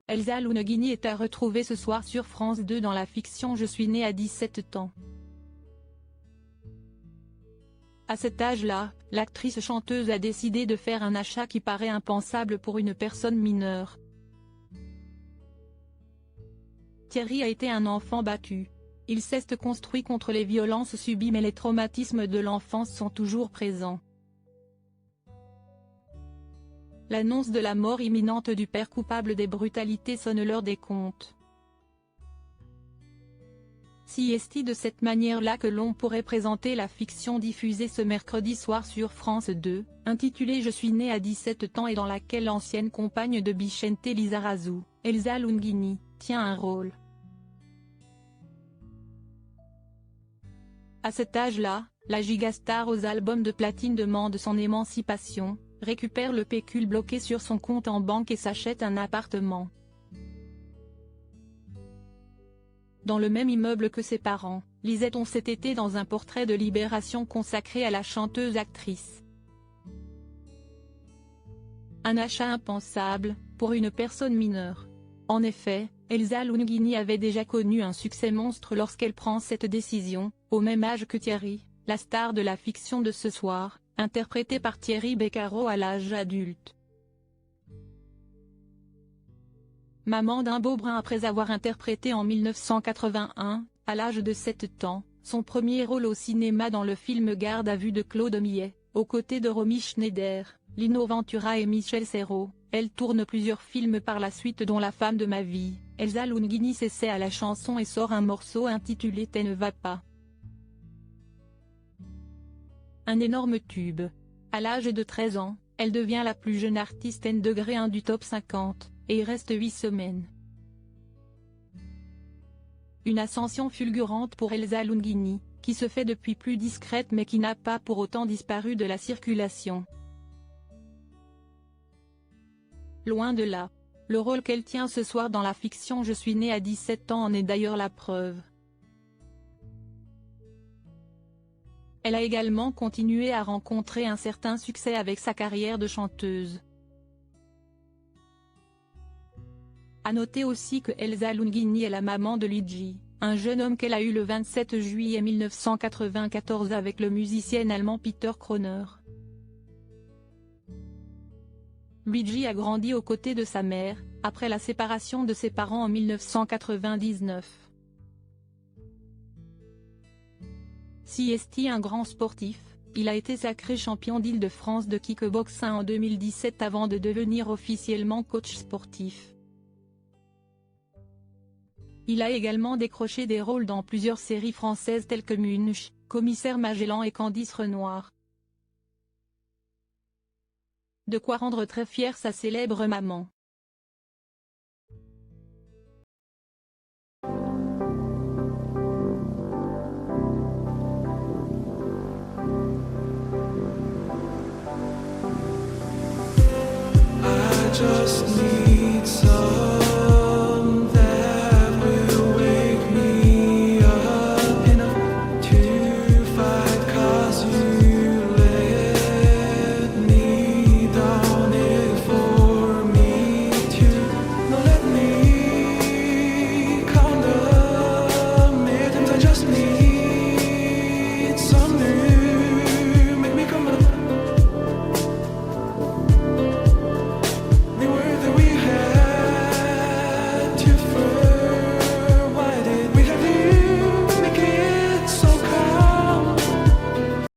Elsa Lunghini est à retrouver ce soir sur France 2 dans la fiction Je suis née à 17 ans. À cet âge-là, l'actrice-chanteuse a décidé de faire un achat qui paraît impensable pour une personne mineure. Thierry a été un enfant battu. Il s'est construit contre les violences subies mais les traumatismes de l'enfance sont toujours présents. L'annonce de la mort imminente du père coupable des brutalités sonne l'heure des comptes. Si est-il de cette manière-là que l'on pourrait présenter la fiction diffusée ce mercredi soir sur France 2, intitulée Je suis née à 17 ans et dans laquelle l'ancienne compagne de Bicente Lizarazu, Elsa Lunghini, tient un rôle. À cet âge-là, la gigastar aux albums de platine demande son émancipation, récupère le pécule bloqué sur son compte en banque et s'achète un appartement. Dans le même immeuble que ses parents, lisait-on cet été dans un portrait de Libération consacré à la chanteuse-actrice. Un achat impensable, pour une personne mineure. En effet, Elsa Lunghini avait déjà connu un succès monstre lorsqu'elle prend cette décision, au même âge que Thierry, la star de la fiction de ce soir, interprétée par Thierry Beccaro à l'âge adulte. Maman d'un beau brun après avoir interprété en 1981, à l'âge de 7 ans, son premier rôle au cinéma dans le film Garde à vue de Claude Millet, aux côtés de Romy Schneider, Lino Ventura et Michel Serrault, elle tourne plusieurs films par la suite dont La femme de ma vie. Elsa Lunghini s'essaie à la chanson et sort un morceau intitulé T'es ne va pas. Un énorme tube. À l'âge de 13 ans, elle devient la plus jeune artiste N°1 du top 50, et y reste 8 semaines. Une ascension fulgurante pour Elsa Lunghini, qui se fait depuis plus discrète mais qui n'a pas pour autant disparu de la circulation. Loin de là. Le rôle qu'elle tient ce soir dans la fiction Je suis née à 17 ans en est d'ailleurs la preuve. Elle a également continué à rencontrer un certain succès avec sa carrière de chanteuse. À noter aussi que Elsa Lunghini est la maman de Luigi, un jeune homme qu'elle a eu le 27 juillet 1994 avec le musicien allemand Peter Kroner. Luigi a grandi aux côtés de sa mère, après la séparation de ses parents en 1999. Si est un grand sportif, il a été sacré champion d'Île-de-France de kickboxing en 2017 avant de devenir officiellement coach sportif. Il a également décroché des rôles dans plusieurs séries françaises telles que Munch, Commissaire Magellan et Candice Renoir. De quoi rendre très fière sa célèbre maman. I just need some that will wake me up enough to fight 'cause you let me down it for me to not let me count the mittens. I just need some